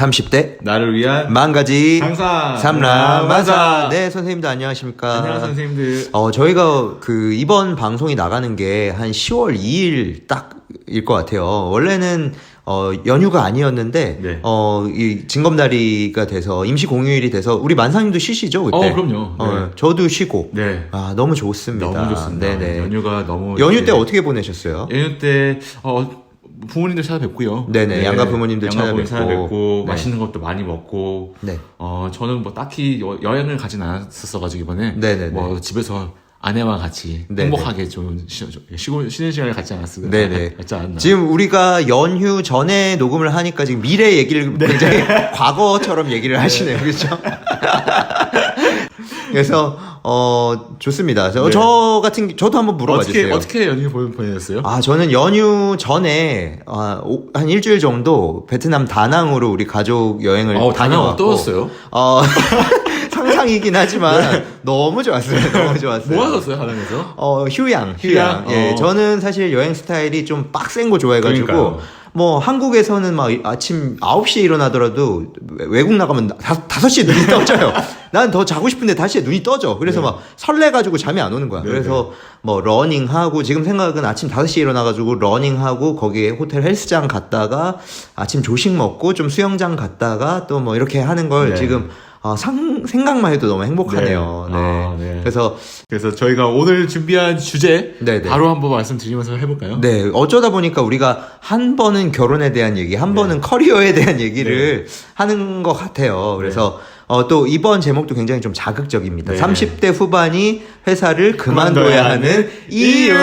30대 나를 위한 만가지 항상 삼라마사. 네, 선생님들 안녕하십니까? 안녕하세요, 선생님들. 저희가 이번 방송이 나가는 게 한 10월 2일 딱일 것 같아요. 원래는 연휴가 아니었는데 네. 이 징검다리가 돼서 임시 공휴일이 돼서 우리 만사님도 쉬시죠 그때? 그럼요. 네. 저도 쉬고. 네. 너무 좋습니다. 너무 좋습니다. 네네. 연휴가 너무 연휴 때 어떻게 보내셨어요? 연휴 때 부모님들 찾아뵙고요. 네네. 네. 양가 부모님들 찾아뵙고 네. 맛있는 것도 많이 먹고. 네. 저는 뭐 딱히 여행을 가진 않았었어가지고 이번에 네네네. 뭐 집에서 아내와 같이 네네. 행복하게 좀 쉬는 시간을 갖지 않았어요. 네네. 갖지 않았나. 지금 우리가 연휴 전에 녹음을 하니까 지금 미래 얘기를 굉장히 과거처럼 얘기를 하시네요. 그렇죠? 그래서 좋습니다. 저도 한번 물어봐 주세요. 어떻게 연휴 보내셨어요? 저는 연휴 전에 한 일주일 정도 베트남 다낭으로 우리 가족 여행을 다녀왔고. 다낭 어떠셨어요? 상상이긴 하지만 너무 좋았어요. 너무 좋았어요. 뭐 하셨어요, 다낭에서? 휴양. 휴양? 예, 저는 사실 여행 스타일이 좀 빡센 거 좋아해가지고. 그러니까요. 뭐 한국에서는 막 아침 9시에 일어나더라도 외국 나가면 5시에 눈이 떠져요. 난 더 자고 싶은데 5시에 눈이 떠져. 그래서 네. 막 설레가지고 잠이 안 오는 거야. 네네. 그래서 뭐 러닝하고, 지금 생각은 아침 5시에 일어나가지고 러닝하고 거기에 호텔 헬스장 갔다가 아침 조식 먹고 좀 수영장 갔다가 또 뭐 이렇게 하는 걸 네. 지금 생각만 해도 너무 행복하네요. 네. 네. 네. 그래서 저희가 오늘 준비한 주제 네네. 바로 한번 말씀드리면서 해볼까요? 네, 어쩌다 보니까 우리가 한 번은 결혼에 대한 얘기, 한 번은 커리어에 대한 얘기를 하는 것 같아요. 그래서 또 이번 제목도 굉장히 좀 자극적입니다. 네. 30대 후반이 회사를 그만둬야 하는 이유.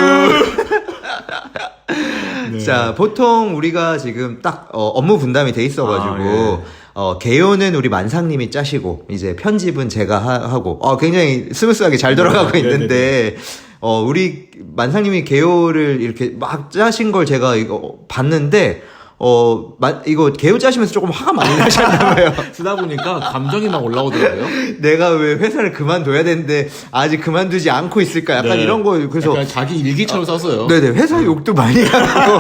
네. 자, 보통 우리가 지금 딱 업무 분담이 돼 있어가지고 개요는 우리 만상님이 짜시고 이제 편집은 제가 하고 굉장히 스무스하게 잘 돌아가고 있는데 우리 만상님이 개요를 이렇게 막 짜신 걸 제가 이거 봤는데 이거 개요 짜시면서 조금 화가 많이 나셨나봐요. 쓰다 보니까 감정이 막 올라오더라고요. 내가 왜 회사를 그만둬야 되는데 아직 그만두지 않고 있을까? 약간 네. 이런 거. 그래서 약간 자기 일기처럼 썼어요. 네네, 회사 욕도 많이 하고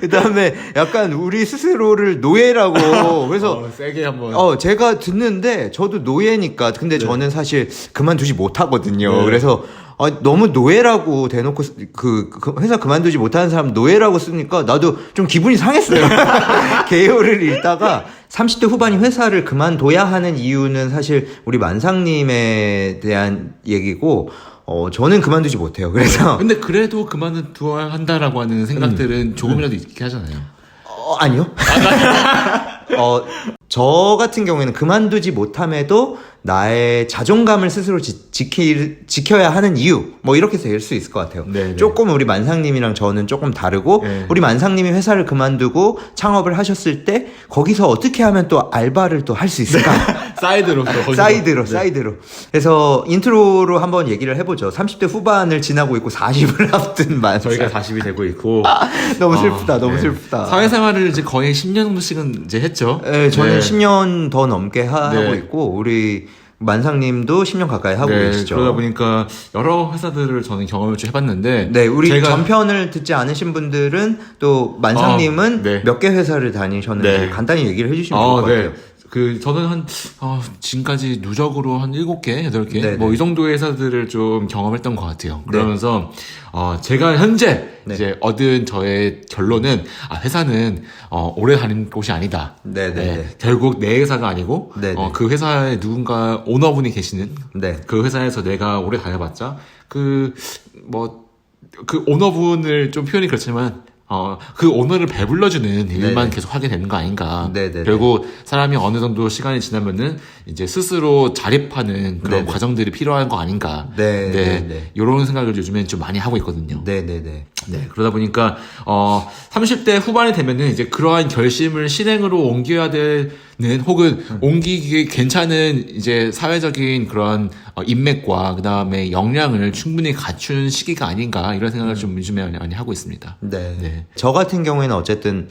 그 다음에 약간 우리 스스로를 노예라고. 그래서 세게 한번. 제가 듣는데 저도 노예니까. 근데 저는 사실 그만두지 못하거든요. 네. 그래서 너무 노예라고 대놓고 그 회사 그만두지 못하는 사람 노예라고 쓰니까 나도 좀 기분이 상했어요. 개요를 읽다가 30대 후반이 회사를 그만둬야 하는 이유는 사실 우리 만상님에 대한 얘기고, 저는 그만두지 못해요. 그래서. 근데 그래도 그만둬야 한다라고 하는 생각들은 조금이라도 있게 하잖아요. 아니요. 저 같은 경우에는 그만두지 못함에도 나의 자존감을 스스로 지켜야 하는 이유, 뭐 이렇게 될 수 있을 것 같아요. 네네. 조금 우리 만상님이랑 저는 조금 다르고, 네. 우리 만상님이 회사를 그만두고 창업을 하셨을 때 거기서 어떻게 하면 또 알바를 또 할 수 있을까? 사이드로. 거기서. 사이드로. 그래서 인트로로 한번 얘기를 해보죠. 30대 후반을 지나고 있고 40을 앞둔 만상. 저희가 40이 되고 있고. 너무 슬프다. 너무 네. 슬프다. 사회생활을 이제 거의 10년 정도씩은 이제 했죠. 네, 저는 네. 10년 더 넘게 하고 네. 있고, 우리 만상님도 10년 가까이 하고 계시죠. 그러다 보니까 여러 회사들을 저는 경험을 좀 해봤는데. 네, 우리 제가 전편을 듣지 않으신 분들은 또 만상님은 네. 몇 개 회사를 다니셨는지 네. 간단히 얘기를 해주시면 좋을 것 같아요. 저는 지금까지 누적으로 한 7개, 8개, 네네. 뭐 이 정도의 회사들을 좀 경험했던 것 같아요. 그러면서, 제가 현재 네. 이제 얻은 저의 결론은, 회사는, 오래 다닌 곳이 아니다. 네네네. 결국 내 회사가 아니고, 네네. 그 회사에 누군가 오너분이 계시는, 네. 그 회사에서 내가 오래 다녀봤자, 그 오너분을 좀 표현이 그렇지만, 그 오너를 배불러주는 일만 네네. 계속 하게 되는 거 아닌가. 네네네. 결국 사람이 어느 정도 시간이 지나면은 이제 스스로 자립하는 그런 네네. 과정들이 필요한 거 아닌가. 네네네. 이런 생각을 요즘엔 좀 많이 하고 있거든요. 네네네. 네, 그러다 보니까 30대 후반이 되면은 이제 그러한 결심을 실행으로 옮겨야 되는, 혹은 옮기기 괜찮은 이제 사회적인 그런 인맥과 그다음에 역량을 충분히 갖춘 시기가 아닌가, 이런 생각을 좀 요즘에 많이 하고 있습니다. 네. 네. 저 같은 경우에는 어쨌든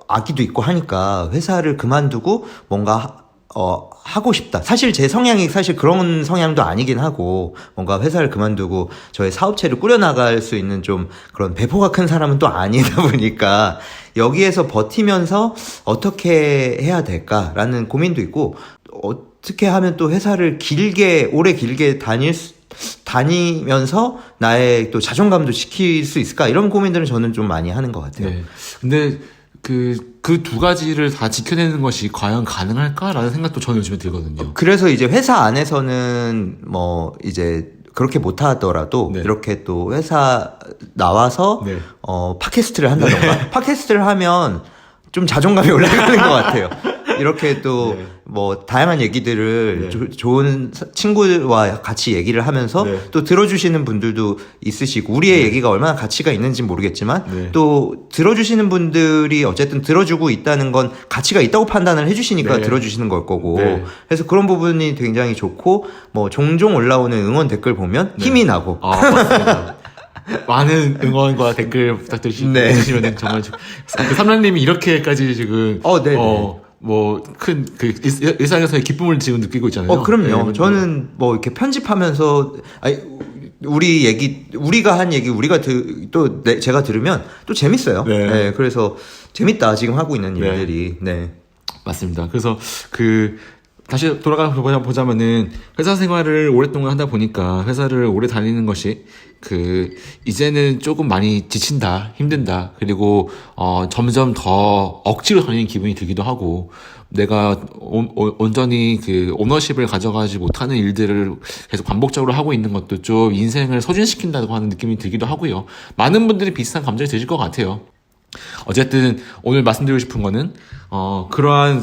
아기도 있고 하니까 회사를 그만두고 뭔가 하고 싶다. 사실 제 성향이 사실 그런 성향도 아니긴 하고, 뭔가 회사를 그만두고 저의 사업체를 꾸려나갈 수 있는 좀 그런 배포가 큰 사람은 또 아니다 보니까, 여기에서 버티면서 어떻게 해야 될까라는 고민도 있고, 어떻게 하면 또 회사를 오래 길게 다니면서 나의 또 자존감도 지킬 수 있을까? 이런 고민들은 저는 좀 많이 하는 것 같아요. 네. 근데 그 두 가지를 다 지켜내는 것이 과연 가능할까라는 생각도 저는 요즘에 들거든요. 그래서 이제 회사 안에서는 뭐 이제 그렇게 못하더라도 네. 이렇게 또 회사 나와서 네. 팟캐스트를 한다던가 팟캐스트를 하면 좀 자존감이 올라가는 것 같아요. 이렇게 또 뭐 다양한 얘기들을 좋은 친구와 같이 얘기를 하면서 또 들어주시는 분들도 있으시고, 우리의 얘기가 얼마나 가치가 있는지 모르겠지만 또 들어주시는 분들이 어쨌든 들어주고 있다는 건 가치가 있다고 판단을 해주시니까 들어주시는 걸 거고, 그래서 그런 부분이 굉장히 좋고, 뭐 종종 올라오는 응원 댓글 보면 힘이 나고. 맞습니다. 많은 응원과 댓글 부탁드리시면 정말 그 삼란님이 이렇게까지 지금 뭐 큰 그 일상에서의 기쁨을 지금 느끼고 있잖아요. 그럼요. 네, 저는 뭐 이렇게 편집하면서 우리가 한 얘기 제가 들으면 또 재밌어요. 네, 그래서 재밌다 지금 하고 있는 일들이. 네. 맞습니다. 그래서 다시 돌아가 보자면은 회사 생활을 오랫동안 하다 보니까 회사를 오래 다니는 것이 이제는 조금 많이 지친다, 힘든다, 그리고 점점 더 억지로 다니는 기분이 들기도 하고, 내가 온전히 오너십을 가져가지 못하는 일들을 계속 반복적으로 하고 있는 것도 좀 인생을 소진시킨다고 하는 느낌이 들기도 하고요. 많은 분들이 비슷한 감정이 드실 것 같아요. 어쨌든 오늘 말씀드리고 싶은 거는 그러한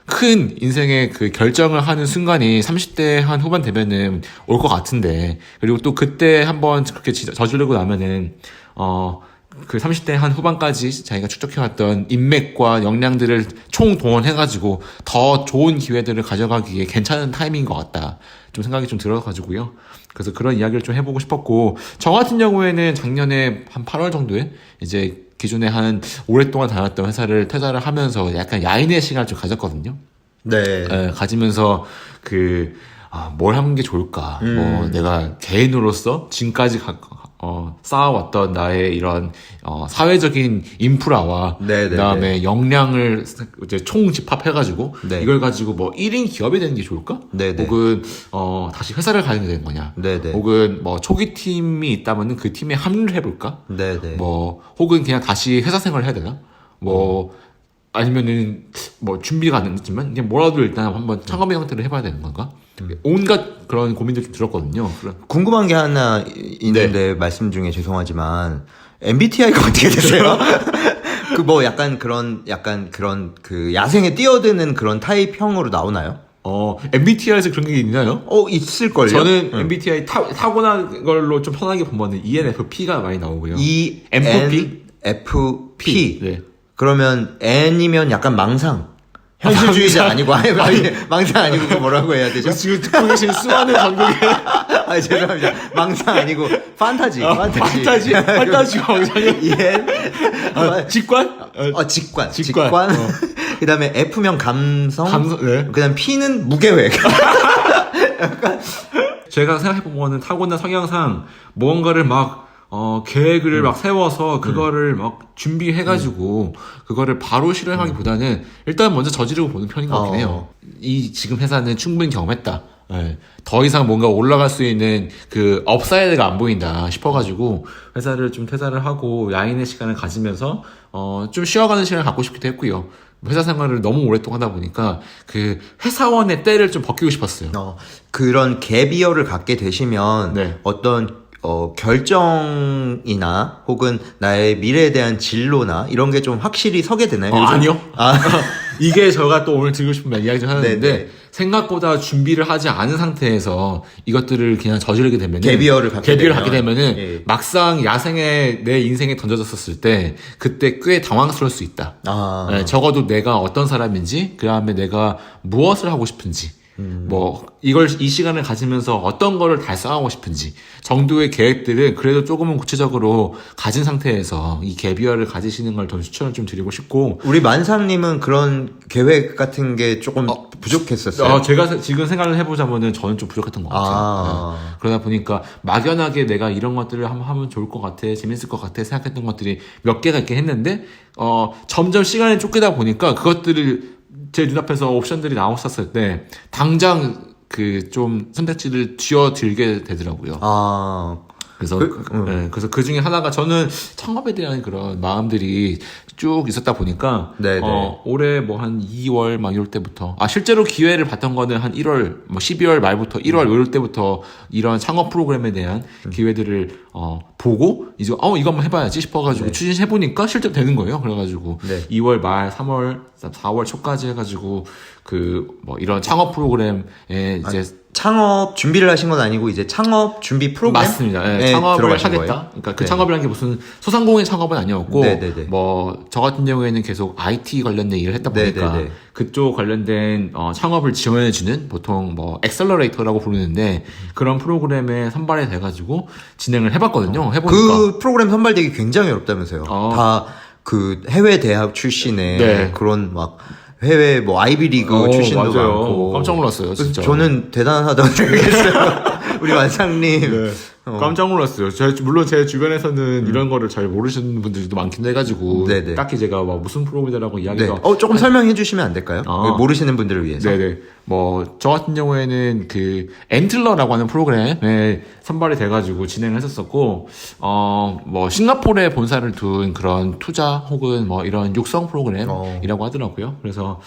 큰 인생의 결정을 하는 순간이 30대 한 후반 되면은 올 것 같은데, 그리고 또 그때 한번 그렇게 저지르고 나면은 30대 한 후반까지 자기가 축적해왔던 인맥과 역량들을 총동원해가지고 더 좋은 기회들을 가져가기에 괜찮은 타이밍인 것 같다, 좀 생각이 좀 들어가지고요. 그래서 그런 이야기를 좀 해보고 싶었고, 저 같은 경우에는 작년에 한 8월 정도에 이제 기존에 한 오랫동안 다녔던 회사를 퇴사를 하면서 약간 야인의 시간을 좀 가졌거든요. 네. 가지면서 뭘 하는 게 좋을까? 뭐 내가 개인으로서 지금까지 쌓아왔던 나의 이런 사회적인 인프라와 그다음에 역량을 이제 총 집합해가지고 이걸 가지고 뭐 1인 기업이 되는 게 좋을까? 혹은 다시 회사를 가야 되는 거냐? 혹은 뭐 초기 팀이 있다면은 그 팀에 합류를 해볼까? 뭐 혹은 그냥 다시 회사 생활을 해야 되나? 뭐 아니면은 뭐 준비가 안 됐지만 그냥 뭐라도 일단 한번 창업의 형태를 해봐야 되는 건가? 온갖 그런 고민들 좀 들었거든요. 궁금한 게 하나 있는데 말씀 중에 죄송하지만 MBTI가 어떻게 되세요? 뭐 약간 그런 야생에 뛰어드는 그런 타입형으로 나오나요? MBTI에서 그런 게 있나요? 있을걸요? 저는 MBTI 타고난 걸로 좀 편하게 보면은 ENFP가 많이 나오고요. ENFP. 네. 그러면 N이면 약간 망상. 현실주의자 아니고, 망상 아니고, 그거 뭐라고 해야 되죠? 지금 듣고 계신 수많은 전국에. 죄송합니다. 망상 아니고, 판타지. 판타지가 망상이요? 직관? 직관. 그 다음에 F면 감성. 그 다음 P는 무계획. 제가 생각해보면은 타고난 성향상 무언가를 계획을 막 세워서 그거를 막 준비해가지고 그거를 바로 실행하기보다는 일단 먼저 저지르고 보는 편인 것 같긴 해요. 지금 회사는 충분히 경험했다. 더 이상 뭔가 올라갈 수 있는 업사이드가 안 보인다 싶어가지고 회사를 좀 퇴사를 하고 야인의 시간을 가지면서 좀 쉬어가는 시간을 갖고 싶기도 했고요. 회사 생활을 너무 오랫동안 하다 보니까 회사원의 때를 좀 벗기고 싶었어요. 그런 갭이어를 갖게 되시면 어떤 결정이나 혹은 나의 미래에 대한 진로나 이런 게 좀 확실히 서게 되나요? 아니요. 이게 제가 또 오늘 드리고 싶은 이야기 좀 하는데 생각보다 준비를 하지 않은 상태에서 이것들을 그냥 저지르게 되면은 갭이어를 갖게 되면은 막상 야생에 내 인생에 던져졌었을 때 그때 꽤 당황스러울 수 있다. 적어도 내가 어떤 사람인지, 그 다음에 내가 무엇을 하고 싶은지, 뭐 이 시간을 가지면서 어떤 거를 달성하고 싶은지 정도의 계획들을 그래도 조금은 구체적으로 가진 상태에서 이 갭이어를 가지시는 걸 더 추천을 좀 드리고 싶고. 우리 만상님은 그런 계획 같은 게 조금 부족했었어요. 제가 지금 생각을 해보자면은 저는 좀 부족했던 것 같아요. 네. 그러다 보니까 막연하게 내가 이런 것들을 한번 하면 좋을 것 같아, 재밌을 것 같아 생각했던 것들이 몇 개가 있긴 했는데 점점 시간이 쫓기다 보니까 그것들을 제 눈앞에서 옵션들이 나왔었을 때 당장 그 좀 선택지를 쥐어들게 되더라고요. 그래서 그래서 그 중에 하나가 저는 창업에 대한 그런 마음들이 쭉 있었다 보니까 올해 뭐 한 2월 막 이럴 때부터 실제로 기회를 봤던 거는 한 1월 뭐 12월 말부터 1월 이럴 때부터 이런 창업 프로그램에 대한 기회들을 보고 이제 이거 한번 해봐야지 싶어가지고 추진해 보니까 실제로 되는 거예요. 그래가지고 2월 말 3월 4월 초까지 해가지고 그 뭐 이런 창업 프로그램에 이제 창업 준비를 하신 건 아니고 이제 창업 준비 프로그램? 맞습니다. 창업을 하겠다. 거예요? 그러니까 그 창업이라는 게 무슨 소상공인 창업은 아니었고 뭐 저 같은 경우에는 계속 IT 관련된 일을 했다 보니까 그쪽 관련된 창업을 지원해 주는 보통 뭐 엑셀러레이터라고 부르는데 그런 프로그램에 선발이 돼 가지고 진행을 해 봤거든요. 해 보니까 그 프로그램 선발되기 굉장히 어렵다면서요. 다 그 해외 대학 출신의 그런 막 해외 뭐 아이비리그 출신도 맞아요. 많고 깜짝 놀랐어요, 진짜. 저는 대단하다고 생각했어요. 우리 완상님. 깜짝 놀랐어요. 물론 제 주변에서는 이런 거를 잘 모르시는 분들도 많긴 해가지고 딱히 제가 막 무슨 프로그램이라고 이야기가 조금 설명해 주시면 안 될까요? 모르시는 분들을 위해서. 뭐 저 같은 경우에는 그 엔틀러라고 하는 프로그램에 선발이 돼가지고 진행을 했었었고 뭐 싱가포르에 본사를 둔 그런 투자 혹은 뭐 이런 육성 프로그램이라고 하더라고요. 그래서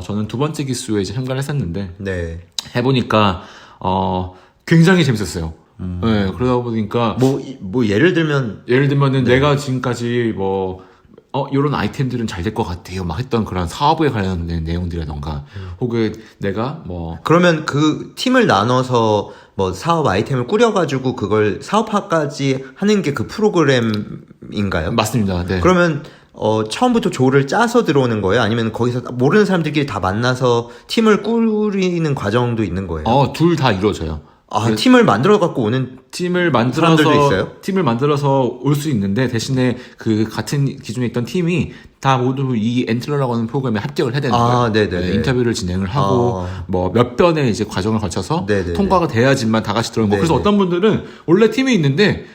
저는 두 번째 기수에 이제 참가를 했었는데 해보니까 굉장히 재밌었어요. 그러다 보니까 뭐 예를 들면은 내가 지금까지 요런 아이템들은 잘 될 것 같아요. 막 했던 그런 사업에 관련된 내용들이라던가, 혹은 내가 그러면 그 팀을 나눠서 뭐 사업 아이템을 꾸려가지고 그걸 사업화까지 하는 게 그 프로그램인가요? 맞습니다. 네. 그러면 처음부터 조를 짜서 들어오는 거예요? 아니면 거기서 모르는 사람들끼리 다 만나서 팀을 꾸리는 과정도 있는 거예요? 둘 다 이루어져요. 팀을 만들어 갖고 오는 팀을 만들어서 올 수 있는데 대신에 그 같은 기존에 있던 팀이 다 모두 이 엔틀러라고 하는 프로그램에 합격을 해야 되는 거예요. 인터뷰를 진행을 하고 뭐 몇 번의 이제 과정을 거쳐서 통과가 돼야지만 다 같이 들어오는 거. 그래서 어떤 분들은 원래 팀이 있는데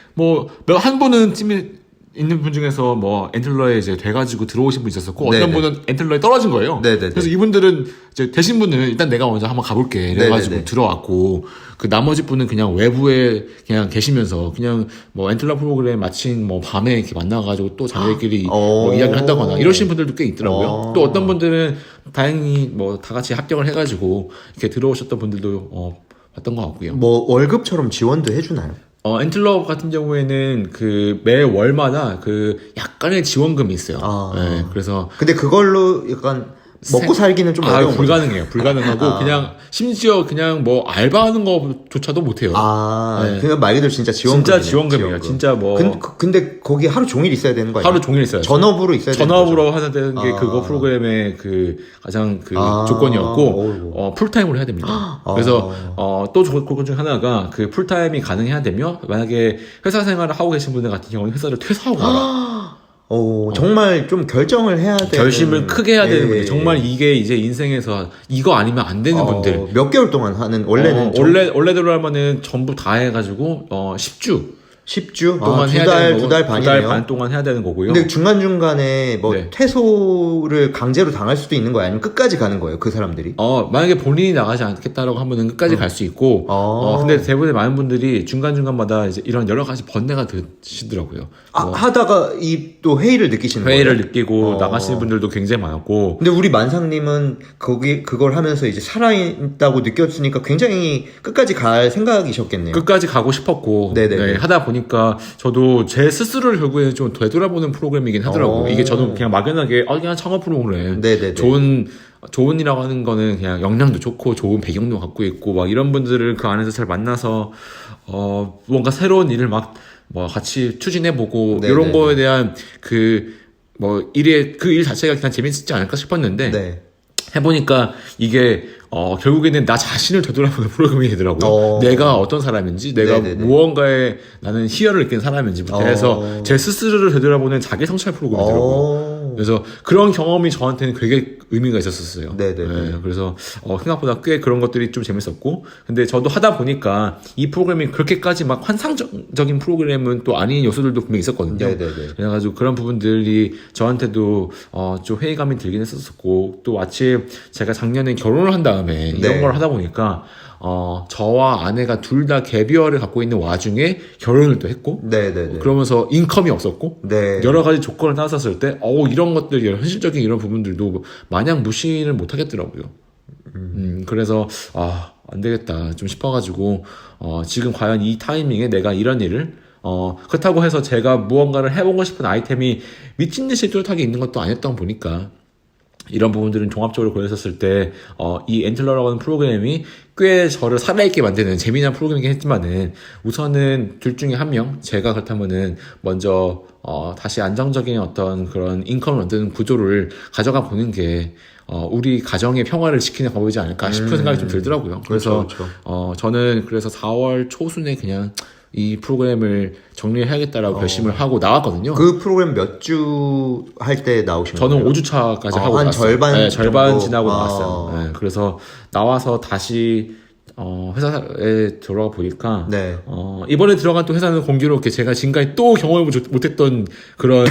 한 분은 팀에 있는 분 중에서 뭐 엔틀러에 이제 돼가지고 들어오신 분 있었었고 어떤 분은 엔틀러에 떨어진 거예요. 그래서 이분들은 이제 되신 분은 일단 내가 먼저 한번 가볼게 이래가지고 들어왔고 그 나머지 분은 그냥 외부에 그냥 계시면서 그냥 뭐 엔틀러 프로그램 마친 뭐 밤에 이렇게 만나가지고 또 자기들끼리 뭐 이야기를 한다거나 이러시는 분들도 꽤 있더라고요. 또 어떤 분들은 다행히 뭐 다 같이 합격을 해가지고 이렇게 들어오셨던 분들도 봤던 것 같고요. 뭐 월급처럼 지원도 해주나요? 엔틀러 같은 경우에는 그 매 월마다 그 약간의 지원금이 있어요. 그래서 근데 그걸로 약간 먹고 살기는 좀 어려운 불가능해요. 불가능하고 그냥 심지어 그냥 뭐 알바하는 거조차도 못해요. 그냥 말 그대로 진짜 지원금. 진짜 지원금이에요. 진짜 뭐. 근데 거기 하루 종일 있어야 되는 거 아니에요? 하루 종일 있어요. 전업으로 있어야 되는 거죠. 전업으로 하는 게 그거 프로그램의 그 가장 그 조건이었고 풀타임으로 해야 됩니다. 그래서 또 조건 중 하나가 그 풀타임이 가능해야 되며 만약에 회사 생활을 하고 계신 분들 같은 경우는 회사를 퇴사하고 가라. 정말 좀 결정을 해야 되는 결심을 크게 해야 되는 분들 정말 이게 이제 인생에서 이거 아니면 안 되는 분들 몇 개월 동안 하는 원래는 원래대로 하면은 전부 다 해가지고 10주 동안 해야 되는 거고 2달 반이네요. 2달 반 동안 해야 되는 거고요. 근데 중간중간에 퇴소를 강제로 당할 수도 있는 거예요? 아니면 끝까지 가는 거예요? 그 사람들이? 만약에 본인이 나가지 않겠다라고 하면은 끝까지 갈 수 있고 근데 대부분의 많은 분들이 중간중간마다 이제 이런 여러 가지 번뇌가 드시더라고요. 하다가 또 회의를 느끼시는 거예요? 회의를 느끼고 나가시는 분들도 굉장히 많았고. 근데 우리 만상님은 그걸 하면서 이제 살아있다고 느꼈으니까 굉장히 끝까지 갈 생각이셨겠네요. 끝까지 가고 싶었고 하다 보니까 저도 제 스스로를 결국에는 좀 되돌아보는 프로그램이긴 하더라고요. 이게 저도 그냥 막연하게 그냥 창업 프로그램 좋은 일이라고 하는 거는 그냥 역량도 좋고 좋은 배경도 갖고 있고 막 이런 분들을 그 안에서 잘 만나서 뭔가 새로운 일을 막 같이 추진해보고 이런 거에 대한 그 일 자체가 그냥 재밌지 않을까 싶었는데 해보니까 이게 결국에는 나 자신을 되돌아보는 프로그램이 되더라고요. 내가 어떤 사람인지, 내가 네네네. 무언가에 나는 희열을 느끼는 사람인지부터 해서 제 스스로를 되돌아보는 자기 성찰 프로그램이 되더라고요. 그래서 그런 경험이 저한테는 되게 의미가 있었어요. 네네네. 네, 그래서 생각보다 꽤 그런 것들이 좀 재밌었고, 근데 저도 하다 보니까 이 프로그램이 그렇게까지 막 환상적인 프로그램은 또 아닌 요소들도 분명히 있었거든요. 네네네. 그래가지고 그런 부분들이 저한테도 좀 회의감이 들긴 했었고, 또 마침 제가 작년에 결혼을 한 다음에 이런 네. 걸 하다 보니까 저와 아내가 둘 다 갭이어를 갖고 있는 와중에 결혼을 또 했고, 네네네. 그러면서 인컴이 없었고, 네. 여러 가지 조건을 따졌을 때, 이런 것들, 이런 현실적인 이런 부분들도 마냥 무시를 못 하겠더라고요. 그래서, 안 되겠다. 좀 싶어가지고, 지금 과연 이 타이밍에 내가 이런 일을, 그렇다고 해서 제가 무언가를 해보고 싶은 아이템이 미친 듯이 뚜렷하게 있는 것도 아니었던 보니까, 이런 부분들은 종합적으로 고려했었을 때, 이 엔틀러라고 하는 프로그램이 꽤 저를 살아있게 만드는 재미난 프로그램이긴 했지만은, 우선은 둘 중에 한 명, 제가 그렇다면은, 먼저, 다시 안정적인 어떤 그런 인컴을 만드는 구조를 가져가 보는 게, 우리 가정의 평화를 지키는 방법이지 않을까 싶은 생각이 좀 들더라고요. 그래서, 그렇죠. 저는 그래서 4월 초순에 그냥 이 프로그램을 정리해야겠다라고 결심을 하고 나왔거든요. 그 프로그램 몇 주 할 때 나오신 거예요? 저는 5주차까지 하고 한 나왔어요. 절반 네, 절반 정도? 지나고 나왔어요. 네, 그래서 나와서 다시 회사에 들어가 보니까 네. 이번에 들어간 또 회사는 공교롭게 제가 지금까지 또 경험을 못했던 그런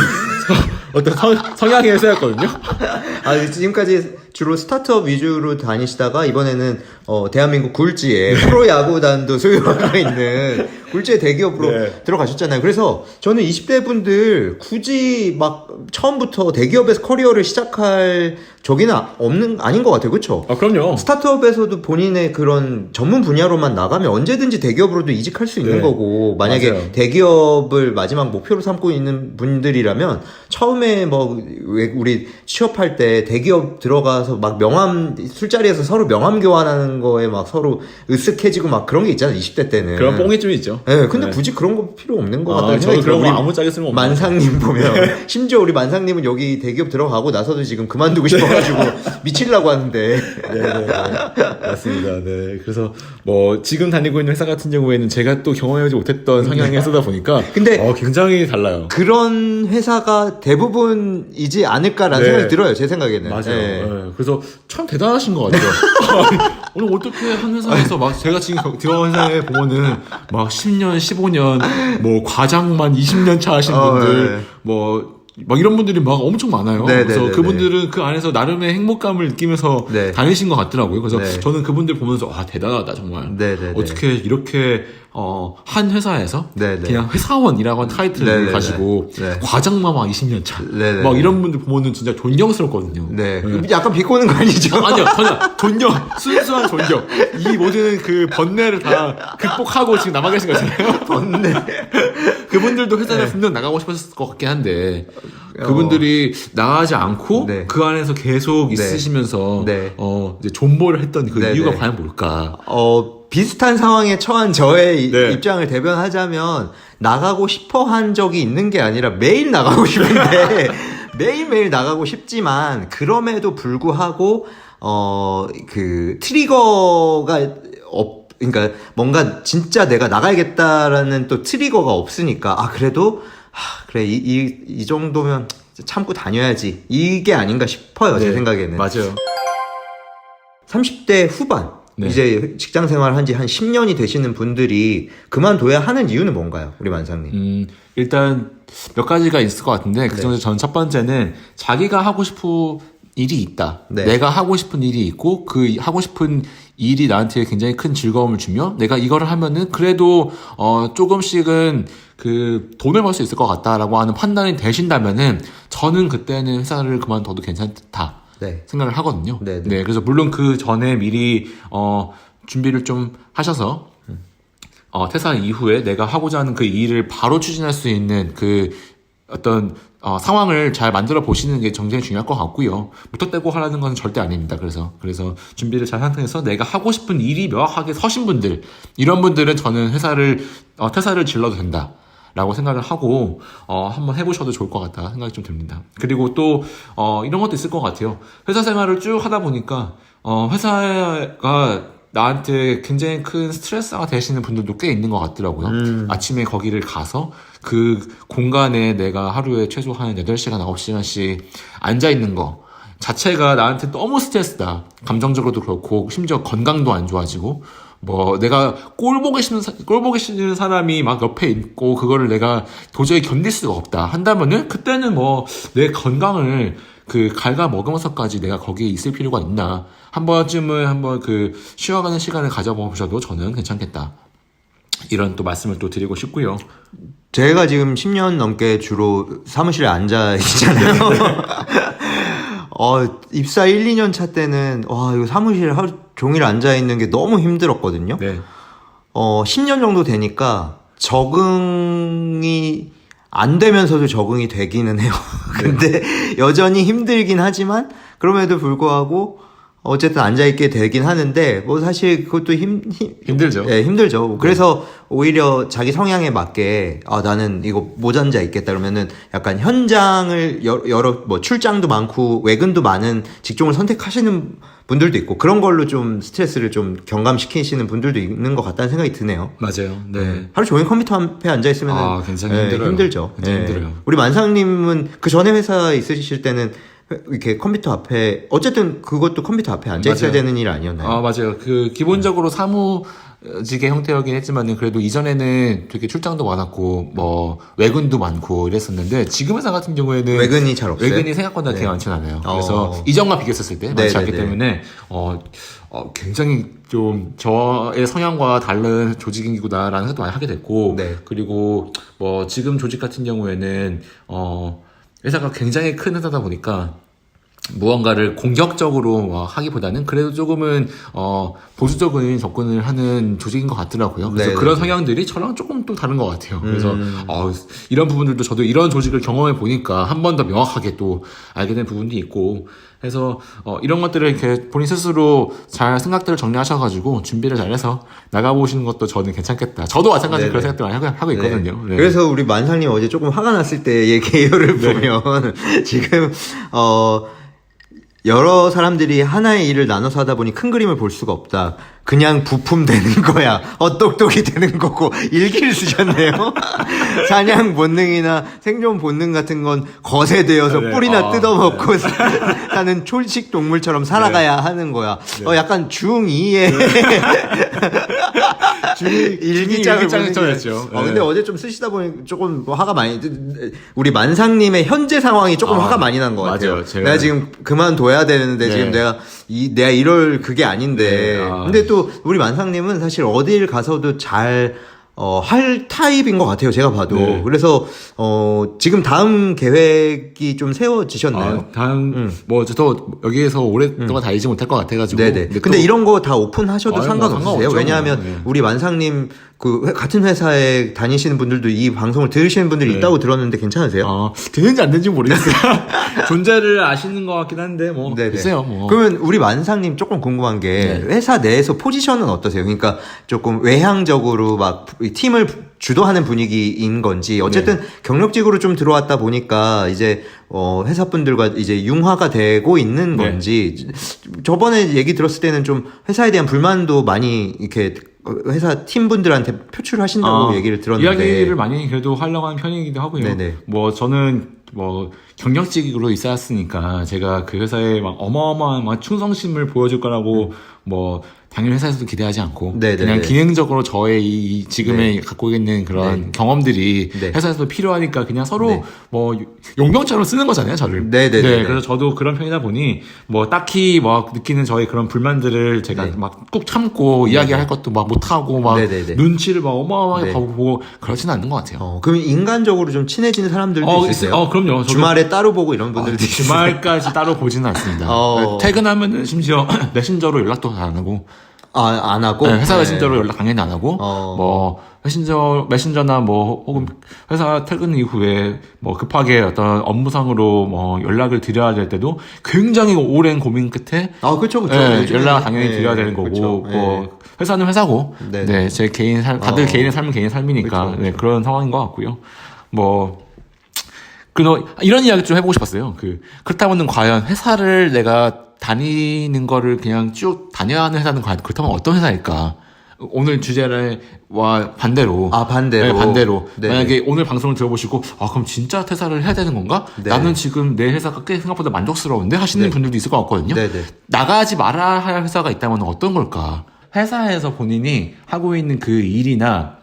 어떤 성향의 회사였거든요. 지금까지 주로 스타트업 위주로 다니시다가 이번에는 대한민국 굴지에 프로야구단도 소유하고 있는 굴지의 대기업으로 네. 들어가셨잖아요. 그래서 저는 20대 분들 굳이 막 처음부터 대기업에서 커리어를 시작할 저기는 아닌 것 같아요. 그렇죠? 그럼요. 스타트업에서도 본인의 그런 전문 분야로만 나가면 언제든지 대기업으로도 이직할 수 있는 네. 거고, 만약에 맞아요. 대기업을 마지막 목표로 삼고 있는 분들이라면 처음에 왜 우리 취업할 때 대기업 들어가서 막 명함 술자리에서 서로 명함 교환하는 거에 막 서로 으쓱해지고 막 그런 게 있잖아요. 20대 때는 그런 뽕이 좀 있죠. 네, 근데 네. 굳이 그런 거 필요 없는 것 같다는 저는 생각이 들어요. 그런 거 아무 쓸모 없는 만상님 보면 심지어 우리 만상님은 여기 대기업 들어가고 나서도 지금 그만두고 싶어가지고 미치려고 하는데. 네. 맞습니다. 네. 그래서 지금 다니고 있는 회사 같은 경우에는 제가 또 경험해보지 못했던 성향의 회사다 보니까 근데 굉장히 달라요. 그런 회사가 대부분이지 않을까라는 네. 생각이 들어요. 제 생각에는. 맞아요. 네. 네. 그래서 참 대단하신 것 같아요. 오늘 어떻게 한 회사에서 막 제가 지금 들어간 회사에 보면은 막 10년, 15년, 과장만 20년 차 하신 분들, 네. 막 이런 분들이 막 엄청 많아요. 네, 그래서 네, 네, 그분들은 그 안에서 나름의 행복감을 느끼면서 네. 다니신 것 같더라고요. 그래서 네. 저는 그분들 보면서 대단하다 정말. 네, 네, 네. 어떻게 이렇게 한 회사에서 네, 네. 그냥 회사원이라고 한 타이틀을 네, 네, 가지고 네. 과장만 막 20년 차, 네, 네, 막 네. 이런 분들 보면은 진짜 존경스럽거든요. 네. 약간 비꼬는 거 아니죠? 아니요, 전혀 존경, 순수한 존경. 이 모든 그 번뇌를 다 극복하고 지금 남아 계신 거잖아요. 번네. 그분들도 회사를 분명 나가고 싶었을 것 같긴 한데 그분들이 나가지 않고 네. 그 안에서 계속 있으시면서 네. 이제 존버를 했던 그 네, 이유가 네. 과연 뭘까? 비슷한 상황에 처한 저의 네. 입장을 대변하자면 나가고 싶어 한 적이 있는 게 아니라 매일 나가고 싶은데 매일매일 나가고 싶지만 그럼에도 불구하고 그 트리거가 그러니까 뭔가 진짜 내가 나가야겠다라는 또 트리거가 없으니까 그래도 그래 이 정도면 참고 다녀야지 이게 아닌가 싶어요. 제 생각에는. 맞아요. 30대 후반 네. 이제 직장 생활 한 지 한 10년이 되시는 분들이 그만둬야 하는 이유는 뭔가요? 우리 만상님. 일단 몇 가지가 있을 것 같은데 그 중에서 저는 첫 번째는 자기가 하고 싶은 일이 있다. 네. 내가 하고 싶은 일이 있고 그 하고 싶은 일이 나한테 굉장히 큰 즐거움을 주며 내가 이거를 하면은 그래도 조금씩은 그 돈을 벌 수 있을 것 같다라고 하는 판단이 되신다면은 저는 그때는 회사를 그만둬도 괜찮다. 네. 생각을 하거든요. 네, 네. 네, 그래서 물론 그 전에 미리 준비를 좀 하셔서 퇴사 이후에 내가 하고자 하는 그 일을 바로 추진할 수 있는 그 어떤 상황을 잘 만들어 보시는 게 굉장히 중요할 것 같고요. 무턱대고 하라는 건 절대 아닙니다. 그래서 준비를 잘 상태에서 내가 하고 싶은 일이 명확하게 서신 분들, 이런 분들은 저는 퇴사를 질러도 된다. 라고 생각을 하고, 한번 해보셔도 좋을 것 같다 생각이 좀 듭니다. 그리고 또, 이런 것도 있을 것 같아요. 회사 생활을 쭉 하다 보니까, 회사가 나한테 굉장히 큰 스트레스가 되시는 분들도 꽤 있는 것 같더라고요. 아침에 거기를 가서 그 공간에 내가 하루에 최소 한 8시간, 9시간씩 앉아있는 거 자체가 나한테 너무 스트레스다. 감정적으로도 그렇고, 심지어 건강도 안 좋아지고, 내가 꼴 보기 싫은 사람이 막 옆에 있고, 그거를 내가 도저히 견딜 수가 없다. 한다면은, 그때는 내 건강을 갉아먹으면서까지 내가 거기에 있을 필요가 있나. 한 번쯤은 한번 쉬어가는 시간을 가져보셔도 저는 괜찮겠다. 이런 또 말씀을 또 드리고 싶고요. 제가 지금 10년 넘게 주로 사무실에 앉아 있잖아요. 입사 1, 2년 차 때는, 이거 사무실에 하루 종일 앉아 있는 게 너무 힘들었거든요. 네. 10년 정도 되니까 적응이 안 되면서도 적응이 되기는 해요. 근데 여전히 힘들긴 하지만, 그럼에도 불구하고, 어쨌든 앉아있게 되긴 하는데, 사실 그것도 힘들죠. 네, 힘들죠. 그래서 오히려 자기 성향에 맞게, 나는 이거 못 앉아있겠다. 그러면은 약간 현장을 여러, 출장도 많고, 외근도 많은 직종을 선택하시는 분들도 있고, 그런 걸로 좀 스트레스를 좀 경감시키시는 분들도 있는 것 같다는 생각이 드네요. 맞아요. 네. 하루 종일 컴퓨터 앞에 앉아있으면 굉장히 힘들어요. 힘들죠. 굉장히 힘들어요. 우리 만상님은 그 전에 회사 있으실 때는 이렇게 컴퓨터 앞에, 어쨌든 그것도 컴퓨터 앞에 앉아있어야 되는 일 아니었나요? 맞아요. 기본적으로 사무직의 형태였긴 했지만은 그래도 이전에는 되게 출장도 많았고, 외근도 많고 이랬었는데, 지금 회사 같은 경우에는 외근이 잘 없어요? 외근이 생각보다 되게 많지는 않아요. 그래서 이전과 비교했었을 때 많지 않기 때문에, 굉장히 좀 저의 성향과 다른 조직이구나라는 생각도 많이 하게 됐고, 그리고 지금 조직 같은 경우에는, 회사가 굉장히 큰 회사다 보니까 무언가를 공격적으로 하기보다는 그래도 조금은 보수적인 접근을 하는 조직인 것 같더라고요. 그래서 그런 성향들이 저랑 조금 또 다른 것 같아요. 그래서 이런 부분들도 저도 이런 조직을 경험해 보니까 한 번 더 명확하게 또 알게 된 부분도 있고 해서 이런 것들을 이렇게 본인 스스로 잘 생각들을 정리하셔가지고 준비를 잘해서 나가보시는 것도 저는 괜찮겠다. 저도 마찬가지로 그런 생각들을 많이 하고 있거든요. 네. 그래서 우리 만상님 어제 조금 화가 났을 때의 개요를 보면 지금 여러 사람들이 하나의 일을 나눠서 하다 보니 큰 그림을 볼 수가 없다. 그냥 부품되는 거야. 똑똑이 되는 거고 일기를 쓰셨네요. 사냥 본능이나 생존 본능 같은 건 거세되어서 뿌리나 뜯어먹고 사는 초식 동물처럼 살아가야 하는 거야. 약간 중2의 일기장을 써야죠. 근데 어제 좀 쓰시다 보니 조금 화가 많이, 우리 만상님의 현재 상황이 조금 화가 많이 난 것 같아요. 맞아요. 내가 지금 그만둬야 되는데 지금 내가 이럴 그게 아닌데. 근데 또 우리 만상님은 사실 어딜 가서도 잘 할 타입인 것 같아요. 제가 봐도. 그래서 지금 다음 계획이 좀 세워지셨나요? 다음 저 여기에서 오랫동안 다니지 못할 것 같아가지고. 네네. 근데 이런 거 다 오픈하셔도 상관없으세요? 상관없죠. 왜냐하면 우리 만상님 같은 회사에 다니시는 분들도 이 방송을 들으시는 분들이 있다고 들었는데 괜찮으세요? 되는지 안 되는지 모르겠어요. 존재를 아시는 것 같긴 한데 글쎄요. 그러면 우리 만상님 조금 궁금한 게 회사 내에서 포지션은 어떠세요? 그러니까 조금 외향적으로 막 팀을 주도하는 분위기인 건지, 어쨌든 경력직으로 좀 들어왔다 보니까 이제 회사분들과 이제 융화가 되고 있는 건지. 저번에 얘기 들었을 때는 좀 회사에 대한 불만도 많이 이렇게 회사 팀분들한테 표출하신다고 얘기를 들었는데, 이야기를 많이 그래도 하려고 하는 편이기도 하고요. 저는 경력직으로 있었으니까 제가 그 회사에 막 어마어마한 충성심을 보여줄 거라고 당연히 회사에서도 기대하지 않고 그냥 기능적으로 저의 이 지금의 갖고 있는 그런 경험들이 회사에서도 필요하니까 그냥 서로 용병처럼 쓰는 거잖아요, 저를. 그래서 저도 그런 편이다 보니 딱히 느끼는 저의 그런 불만들을 제가 막 꾹 참고 이야기할 것도 막 못하고 눈치를 막 어마어마하게 보고 그러지는 않는 것 같아요. 그럼 인간적으로 좀 친해지는 사람들도 있으세요? 그럼요. 주말에 따로 보고 이런 분들도 있어요. 주말까지 따로 보지는 않습니다. 퇴근하면은 심지어 메신저로 연락도 안 하고. 안 하고? 회사 메신저로 연락 당연히 안 하고, 메신저나 뭐 혹은 회사 퇴근 이후에 뭐 급하게 어떤 업무상으로 뭐 연락을 드려야 될 때도 굉장히 오랜 고민 끝에 그쵸. 예, 연락 당연히 드려야 되는 거고 그쵸. 뭐 회사는 회사고 네, 제 개인 삶 다들 개인의 삶은 개인의 삶이니까 그쵸. 네, 그런 상황인 것 같고요. 뭐 이런 이야기 좀 해보고 싶었어요. 그렇다면은 과연 회사를 내가 다니는 거를 그냥 쭉 다녀야 하는 회사는 과연 그렇다면 어떤 회사일까? 오늘 주제와 반대로. 반대로. 네, 반대로. 네. 만약에 오늘 방송을 들어보시고, 그럼 진짜 퇴사를 해야 되는 건가? 네. 나는 지금 내 회사가 꽤 생각보다 만족스러운데? 하시는 네. 분들도 있을 것 같거든요. 네네. 나가지 말아야 할 회사가 있다면 어떤 걸까? 회사에서 본인이 하고 있는 그 일이나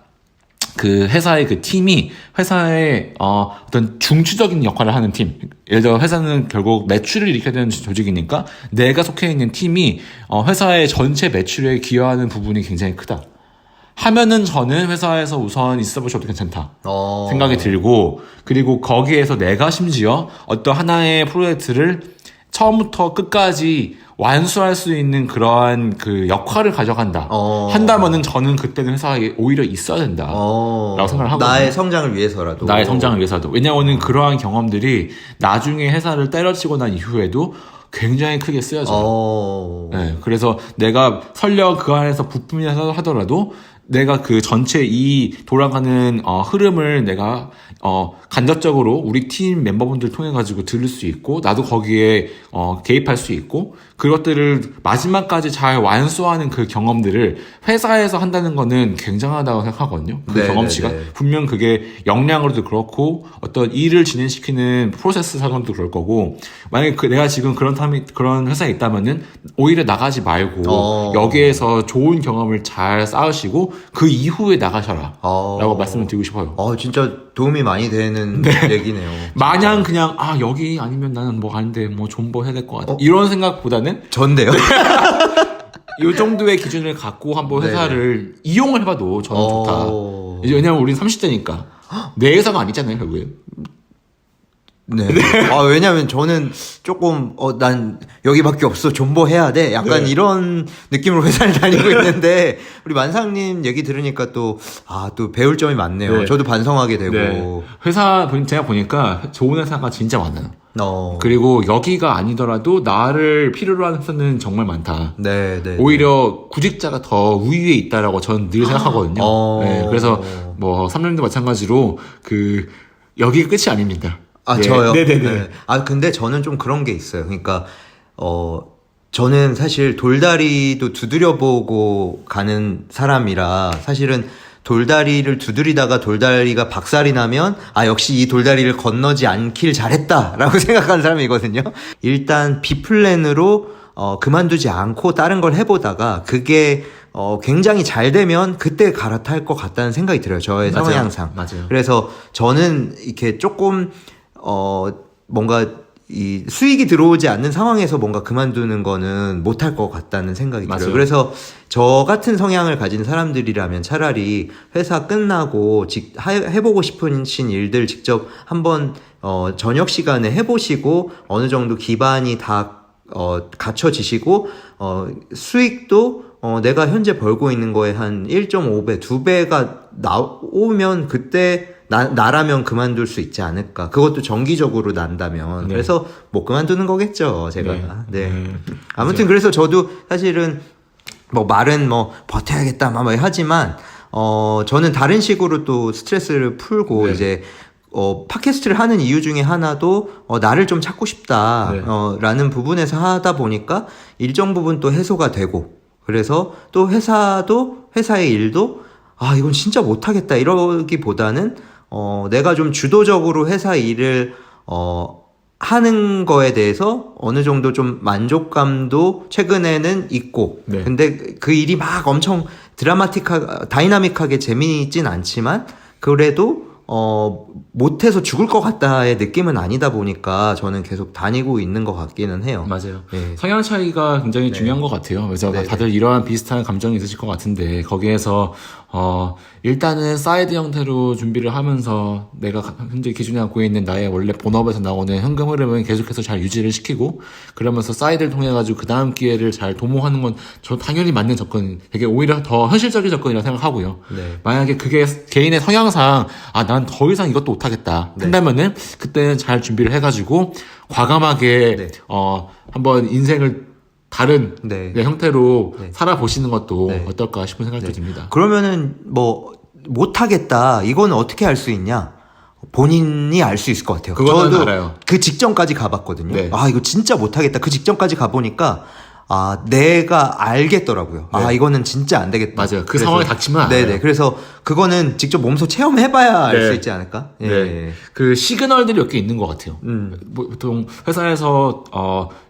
그 회사의 그 팀이 회사의 어떤 중추적인 역할을 하는 팀. 예를 들어 회사는 결국 매출을 일으켜야 되는 조직이니까 내가 속해 있는 팀이 회사의 전체 매출에 기여하는 부분이 굉장히 크다. 하면은 저는 회사에서 우선 있어보셔도 괜찮다 생각이 들고, 그리고 거기에서 내가 심지어 어떤 하나의 프로젝트를 처음부터 끝까지 완수할 수 있는 그러한 그 역할을 가져간다 한다면은 저는 그때는 회사에 오히려 있어야 된다 라고 생각을 하거든요. 나의 성장을 위해서라도. 나의 성장을 위해서도. 왜냐하면 그러한 경험들이 나중에 회사를 때려치고 난 이후에도 굉장히 크게 쓰여져요. 네, 그래서 내가 설령 그 안에서 부품이라 하더라도 내가 그 전체 이 돌아가는 흐름을 내가 간접적으로 우리 팀 멤버분들 통해 가지고 들을 수 있고, 나도 거기에 개입할 수 있고, 그것들을 마지막까지 잘 완수하는 그 경험들을 회사에서 한다는 거는 굉장하다고 생각하거든요. 그 네, 경험치가. 네, 네. 분명 그게 역량으로도 그렇고 어떤 일을 진행시키는 프로세스 사정도 그럴 거고, 만약에 내가 지금 그런 회사에 있다면은 오히려 나가지 말고 여기에서 좋은 경험을 잘 쌓으시고 그 이후에 나가셔라 라고 말씀을 드리고 싶어요. 진짜 도움이 많이 되는 얘기네요. 마냥 그냥 여기 아니면 나는 뭐 아닌데 뭐 존버 해야 될 것 같아 이런 생각보다는 전데요? 이 정도의 기준을 갖고 한번 회사를 이용을 해봐도 저는 좋다. 왜냐면 우린 30대니까 내 회사가 아니잖아요 결국에. 네. 왜냐면 저는 조금, 난 여기밖에 없어. 존버해야 돼. 약간 이런 느낌으로 회사를 다니고 있는데, 우리 만상님 얘기 들으니까 또 배울 점이 많네요. 저도 반성하게 되고. 회사, 제가 보니까 좋은 회사가 진짜 많아요. 그리고 여기가 아니더라도 나를 필요로 하는 회사는 정말 많다. 네. 오히려 구직자가 더 우위에 있다라고 저는 늘 생각하거든요. 그래서 뭐, 3년도 마찬가지로 여기가 끝이 아닙니다. 저요? 네네네. 네. 근데 저는 좀 그런 게 있어요. 그러니까, 저는 사실 돌다리도 두드려보고 가는 사람이라, 사실은 돌다리를 두드리다가 돌다리가 박살이 나면, 역시 이 돌다리를 건너지 않길 잘했다라고 생각하는 사람이거든요. 일단 B플랜으로, 그만두지 않고 다른 걸 해보다가, 그게, 굉장히 잘 되면 그때 갈아탈 것 같다는 생각이 들어요. 저의 성향상. 맞아요. 그래서 저는 이렇게 조금, 뭔가 이 수익이 들어오지 않는 상황에서 뭔가 그만두는 거는 못할 것 같다는 생각이 들어요. 그래서 저 같은 성향을 가진 사람들이라면 차라리 회사 끝나고 해보고 싶으신 일들 직접 한번 저녁 시간에 해보시고 어느 정도 기반이 다 갖춰지시고 수익도 내가 현재 벌고 있는 거에 한 1.5배, 2배가 나오면 그때 나라면 그만둘 수 있지 않을까. 그것도 정기적으로 난다면. 그래서 못 그만두는 거겠죠, 제가. 아무튼 그래서 저도 사실은 말은 버텨야겠다, 하지만, 저는 다른 식으로 또 스트레스를 풀고 이제, 팟캐스트를 하는 이유 중에 하나도, 나를 좀 찾고 싶다, 라는 부분에서 하다 보니까 일정 부분 또 해소가 되고, 그래서 또 회사의 일도, 이건 진짜 못하겠다, 이러기보다는, 내가 좀 주도적으로 회사 일을, 하는 거에 대해서 어느 정도 좀 만족감도 최근에는 있고, 근데 그 일이 막 엄청 다이나믹하게 재미있진 않지만, 그래도, 못해서 죽을 것 같다의 느낌은 아니다 보니까 저는 계속 다니고 있는 것 같기는 해요. 맞아요. 성향 차이가 굉장히 중요한 것 같아요. 그래서 다들 이러한 비슷한 감정이 있으실 것 같은데, 거기에서, 일단은 사이드 형태로 준비를 하면서 내가 현재 기준에 갖고 있는 나의 원래 본업에서 나오는 현금 흐름을 계속해서 잘 유지를 시키고 그러면서 사이드를 통해 가지고 그 다음 기회를 잘 도모하는 건 저 당연히 맞는 접근, 되게 오히려 더 현실적인 접근이라고 생각하고요. 네. 만약에 그게 개인의 성향상 난 더 이상 이것도 못하겠다 한다면은 그때는 잘 준비를 해가지고 과감하게 네. 한번 인생을 다른 네. 형태로 네. 살아보시는 것도 네. 어떨까 싶은 생각도 듭니다. 그러면은 뭐 못하겠다 이건 어떻게 알 수 있냐? 본인이 알 수 있을 것 같아요. 그거는 저도 알아요. 그 직전까지 가봤거든요. 네. 이거 진짜 못하겠다. 그 직전까지 가보니까 내가 알겠더라고요. 네. 이거는 진짜 안 되겠다. 맞아요. 그 상황에 닥치면 알아요. 네네. 그래서 그거는 직접 몸소 체험해봐야 알 수 네. 있지 않을까? 예. 네. 그 시그널들이 몇 개 있는 것 같아요. 보통 회사에서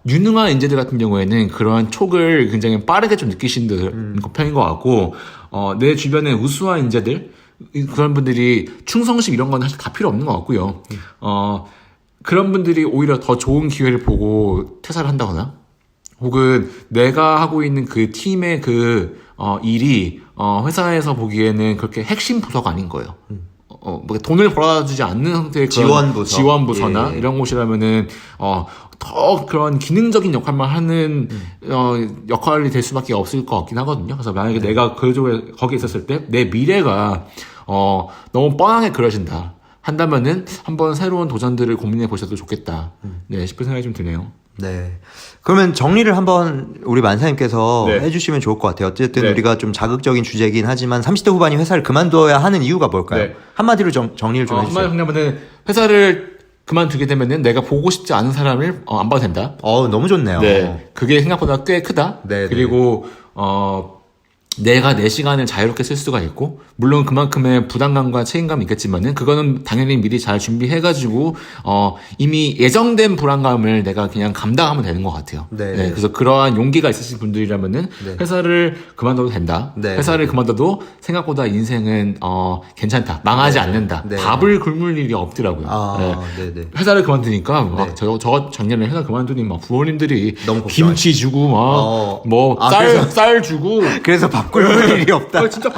유능한 인재들 같은 경우에는 그러한 촉을 굉장히 빠르게 좀 느끼시는 편인 것 같고, 내 주변에 우수한 인재들, 그런 분들이 충성심 이런 건 사실 다 필요 없는 것 같고요. 그런 분들이 오히려 더 좋은 기회를 보고 퇴사를 한다거나, 혹은 내가 하고 있는 그 팀의 일이 회사에서 보기에는 그렇게 핵심 부서가 아닌 거예요. 뭐 돈을 벌어주지 않는 형태의 지원부서나 예. 이런 곳이라면은 더 그런 기능적인 역할만 하는 역할이 될 수밖에 없을 것 같긴 하거든요. 그래서 만약에 내가 그쪽에 거기 있었을 때 내 미래가 너무 뻔하게 그려진다 한다면은 한번 새로운 도전들을 고민해 보셔도 좋겠다. 네, 싶은 생각이 좀 드네요. 네. 그러면 정리를 한번 우리 만사님께서 네. 해주시면 좋을 것 같아요. 어쨌든 네. 우리가 좀 자극적인 주제이긴 하지만 30대 후반이 회사를 그만둬야 하는 이유가 뭘까요? 네. 한마디로 정리를 좀 해주세요. 한마디로 정리하면은 회사를 그만두게 되면은 내가 보고 싶지 않은 사람을 안 봐도 된다. 너무 좋네요. 네. 그게 생각보다 꽤 크다. 네, 그리고 내가 내 시간을 자유롭게 쓸 수가 있고, 물론 그만큼의 부담감과 책임감이 있겠지만은, 그거는 당연히 미리 잘 준비해가지고, 이미 예정된 불안감을 내가 그냥 감당하면 되는 것 같아요. 네. 그래서 그러한 용기가 있으신 분들이라면은, 네. 회사를 그만둬도 된다. 네. 회사를 그만둬도 생각보다 인생은, 괜찮다. 망하지 않는다. 네. 밥을 굶을 일이 없더라고요. 네. 네네. 회사를 그만두니까 막 네. 저 작년에 회사 그만두니 막 부모님들이 너무 김치 주고 막 쌀 주고 그래서 밥 굶을 일이 없다. 진짜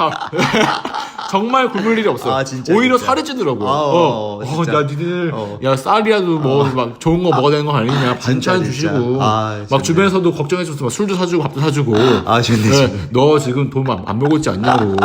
정말 굶을 일이 없어요. 진짜, 오히려 진짜. 살이 찌더라고요. 진짜. 야 니들 야 쌀이라도 뭐 막 좋은 거 먹어야 되는 거 아니냐 반찬 진짜. 주시고 좋네. 막 주변에서도 걱정해줘서 막 술도 사주고 밥도 사주고 좋네. 너 지금 돈 안 먹었지 않냐고.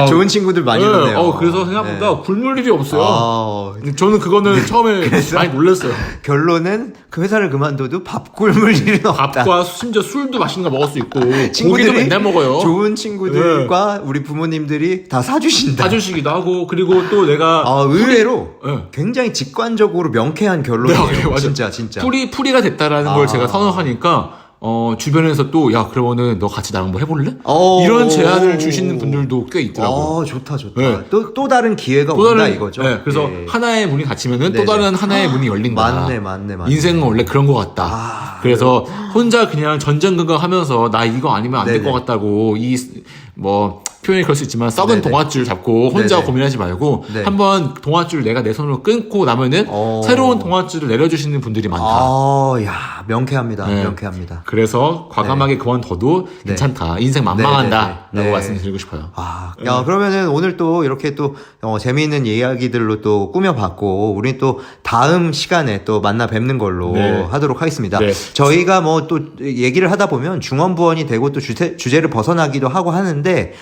좋은 친구들 많이 있네요. 그래서 생각보다 굶을 일이 없어요. 저는 그거는 처음에 그래서 많이 놀랐어요. 결론은 그 회사를 그만둬도 밥 굶을 일은 없다. 밥과 심지어 술도 맛있는 거 먹을 수 있고 친구들이 고기도 맨날 먹어요. 좋은 친구들과 우리 부모님들이 다 사주신다. 사주시기도 하고 그리고 또 내가 의외로 네. 굉장히 직관적으로 명쾌한 결론이에요. 네, 맞아요. 진짜. 풀이가 됐다라는 걸 제가 선언하니까 주변에서 또 야 그러면은 너 같이 나랑 뭐 해볼래? 이런 제안을 주시는 분들도 꽤 있더라고요. 좋다. 네. 또 다른 기회가 또 온다 다른 이거죠. 네, 그래서 하나의 문이 닫히면은 네네. 또 다른 하나의 문이 열린다. 맞네. 인생은 원래 그런 것 같다. 그래서 혼자 그냥 전전긍긍하면서 나 이거 아니면 안 될 것 네네. 같다고 표현이 그럴 수 있지만 썩은 네네. 동아줄 잡고 혼자 네네. 고민하지 말고 네. 한번 동아줄 내가 내 손으로 끊고 나면은 새로운 동아줄을 내려주시는 분들이 많다. 야, 명쾌합니다. 네. 명쾌합니다. 그래서 과감하게 그만둬도 괜찮다. 인생 만만한다. 라고 말씀드리고 싶어요. 야, 그러면은 오늘 또 이렇게 또 재미있는 이야기들로 또 꾸며봤고, 우리 또 다음 시간에 또 만나 뵙는 걸로 네. 하도록 하겠습니다. 네. 저희가 뭐 또 얘기를 하다 보면 중원부원이 되고 또 주제를 벗어나기도 하고 하는데,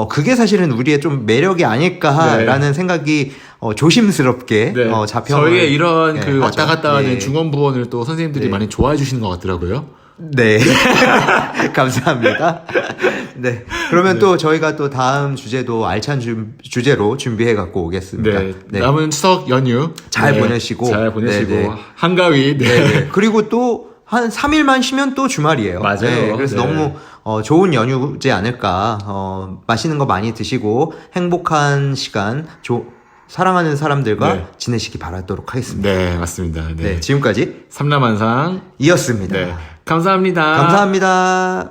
그게 사실은 우리의 좀 매력이 아닐까라는 생각이 조심스럽게 자평을. 저희의 이런 하죠. 왔다 갔다 하는 예. 중원부원을 또 선생님들이 네. 많이 좋아해 주시는 것 같더라고요. 네. 감사합니다. 네. 그러면 또 저희가 또 다음 주제도 알찬 주제로 준비해 갖고 오겠습니다. 네. 남은 추석 연휴 잘 보내시고. 잘 보내시고 네. 한가위 네. 그리고 또 한 3일만 쉬면 또 주말이에요. 맞아요. 네. 그래서 네. 너무 좋은 연휴지 않을까. 맛있는 거 많이 드시고 행복한 시간 사랑하는 사람들과 네. 지내시기 바라도록 하겠습니다. 네, 맞습니다. 네. 지금까지 삼라만상 이었습니다. 네. 감사합니다. 감사합니다.